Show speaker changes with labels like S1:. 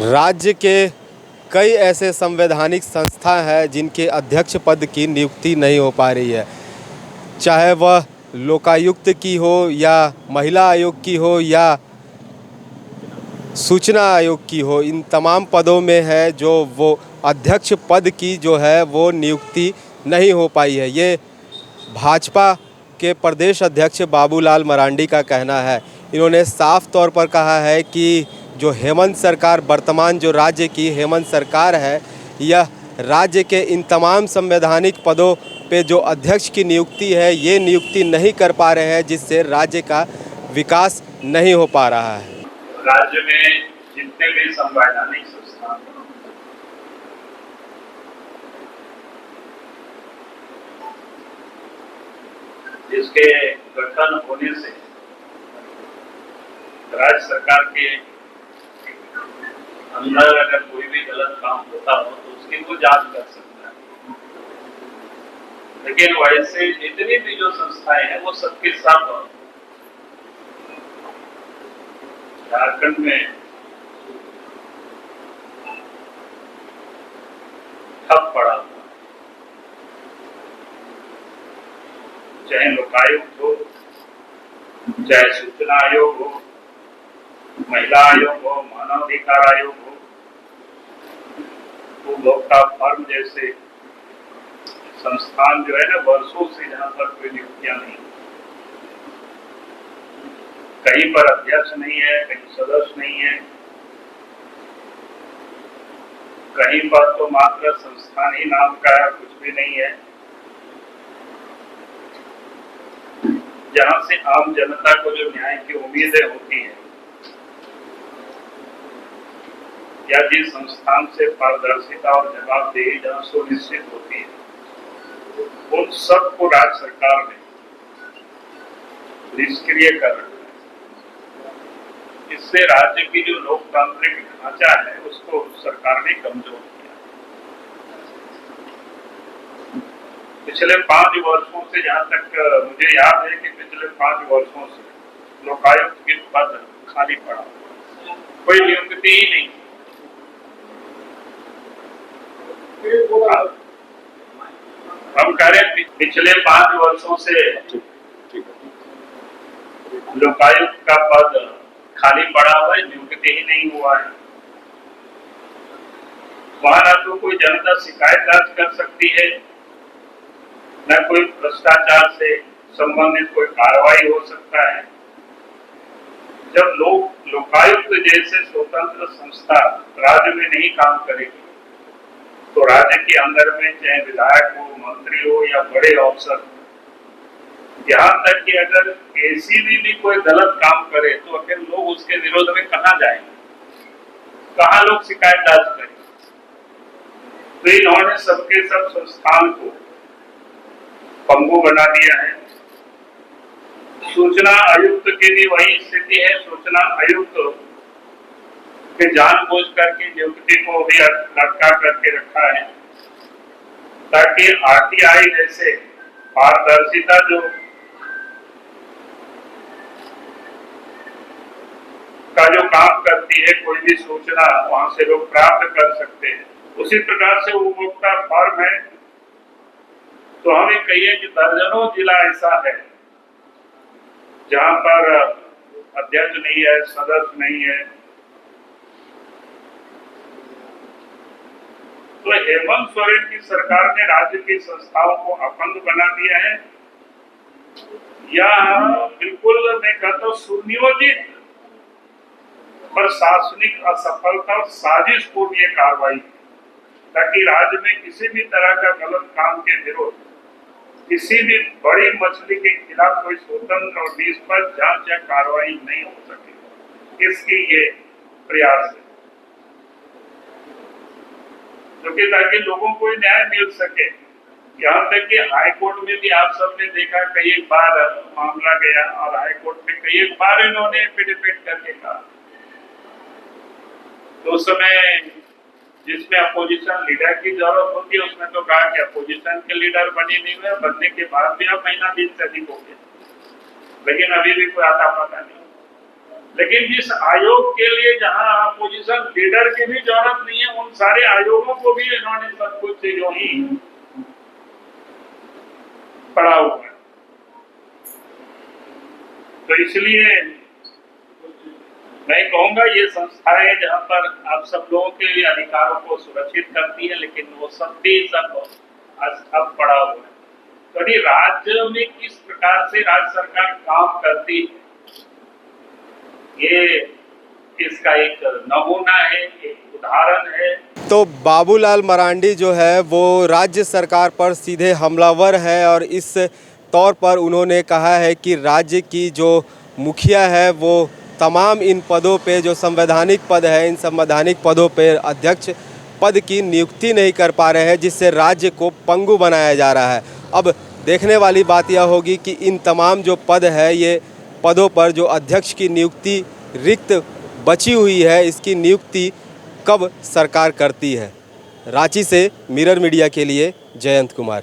S1: राज्य के कई ऐसे संवैधानिक संस्था हैं जिनके अध्यक्ष पद की नियुक्ति नहीं हो पा रही है, चाहे वह लोकायुक्त की हो या महिला आयोग की हो या सूचना आयोग की हो। इन तमाम पदों में है जो वो अध्यक्ष पद की जो है वो नियुक्ति नहीं हो पाई है। ये भाजपा के प्रदेश अध्यक्ष बाबूलाल मरांडी का कहना है। इन्होंने साफ तौर पर कहा है कि जो हेमंत सरकार, वर्तमान जो राज्य की हेमंत सरकार है, यह राज्य के इन तमाम संवैधानिक पदों पे जो अध्यक्ष की नियुक्ति है ये नियुक्ति नहीं कर पा रहे हैं, जिससे राज्य का विकास नहीं हो पा रहा है।
S2: राज्य में जितने भी संवैधानिक संस्थान जिसके गठन होने से राज्य सरकार के अंदर अगर कोई भी गलत काम होता हो तो उसकी वो जांच कर सकता है। लेकिन वैसे जितनी भी जो संस्थाएं हैं वो सबके सब झारखंड में ठप पड़ा हुआ, चाहे लोकायुक्त हो, चाहे सूचना आयोग हो, महिला आयोग हो, मानवाधिकार आयोग हो, उपभोक्ता फर्म जैसे संस्थान जो है ना, वर्षों से जहां पर कोई नियुक्तियां नहीं, कहीं पर अध्यक्ष नहीं है, कहीं सदस्य नहीं है, कहीं पर तो मात्र संस्थान ही नाम का है, कुछ भी नहीं है। जहां से आम जनता को जो न्याय की उम्मीदें होती है या जिस संस्थान से पारदर्शिता और जवाबदेही जहां सुनिश्चित होती है, उन सबको राज्य सरकार ने निष्क्रिय कर रखा है। इससे राज्य की जो लोकतांत्रिक ढांचा है उसको सरकार ने कमजोर किया। पिछले 5 वर्षों से, जहां तक मुझे याद है कि पिछले 5 वर्षों से लोकायुक्त के पद खाली पड़ा, कोई नियुक्ति ही नहीं। हम कह रहे हैं पिछले 5 वर्षों से लोकायुक्त का पद खाली पड़ा हुआ है, नियुक्ति ही नहीं हुआ है। वहां ना तो कोई जनता शिकायत दर्ज कर सकती है, न कोई भ्रष्टाचार से संबंधित कोई कार्रवाई हो सकता है। जब लोकायुक्त जैसे स्वतंत्र संस्था राज्य में नहीं काम करेगी तो राज्य के अंदर में चाहे विधायक हो, मंत्री हो या बड़े अफसर, यहाँ तक कि अगर एसीबी भी कोई गलत काम करे तो आखिर लोग उसके विरोध में कहां जाएंगे, कहां लोग शिकायत दर्ज करेंगे। तो इन्होंने सबके सब संस्थान को पंगु बना दिया है। सूचना आयुक्त की भी वही स्थिति है। सूचना आयुक्त के जानबूझ करके नियुक्ति को भी लटका करके रखा है ताकि आरटीआई जैसे पारदर्शिता जो का जो काम करती है, कोई भी सूचना वहां से लोग प्राप्त कर सकते हैं, उसी प्रकार से उपभोक्ता फर्म है। तो हम ये कहिए कि दर्जनों जिला ऐसा है जहां पर अध्यक्ष नहीं है, सदस्य नहीं है। तो हेमंत सोरेन की सरकार ने राज्य की संस्थाओं को अपंग बना दिया है। यह बिल्कुल मैं कहता हूं सुनियोजित प्रशासनिक असफलता और साजिशपूर्ण ये कार्रवाई, ताकि राज्य में किसी भी तरह का गलत काम के विरोध, किसी भी बड़ी मछली के खिलाफ कोई स्वतंत्र और निष्पक्ष जांच या कार्रवाई नहीं हो सके, इसकी ये प्रयास है। क्योंकि ताकि लोगों को न्याय मिल सके। यहाँ तक कि हाईकोर्ट में भी आप सबने देखा कई एक बार मामला गया और हाईकोर्ट में कई एक बार इन्होंने एफिडेविट करके कहा। तो उस समय जिसमें अपोजिशन लीडर की जरूरत होती है उसमें तो कहा कि अपोजिशन के लीडर बने नहीं हुए, बनने के बाद भी अब महीना दिन से अधिक हो गया, लेकिन अभी भी कोई आता पता नहीं। लेकिन जिस आयोग के लिए जहां अपोजिशन लीडर की भी जरूरत नहीं है, उन सारे आयोगों को भी इन्होंने सब कुछ जो ही पड़ा हुआ है। तो इसलिए मैं कहूंगा ये संस्थाएं जहां पर आप सब लोगों के अधिकारों को सुरक्षित करती है, लेकिन वो सब भी सब अब पड़ा हुआ है। तो राज्य में किस प्रकार से राज्य सरकार काम करती है, ये इसका एक नमूना है, एक उदाहरण है।
S1: तो बाबूलाल मरांडी जो है वो राज्य सरकार पर सीधे हमलावर है और इस तौर पर उन्होंने कहा है कि राज्य की जो मुखिया है वो तमाम इन पदों पे जो संवैधानिक पद है, इन संवैधानिक पदों पे अध्यक्ष पद की नियुक्ति नहीं कर पा रहे हैं, जिससे राज्य को पंगु बनाया जा रहा है। अब देखने वाली बात यह होगी कि इन तमाम जो पद है, ये पदों पर जो अध्यक्ष की नियुक्ति रिक्त बची हुई है, इसकी नियुक्ति कब सरकार करती है। रांची से मिरर मीडिया के लिए जयंत कुमार।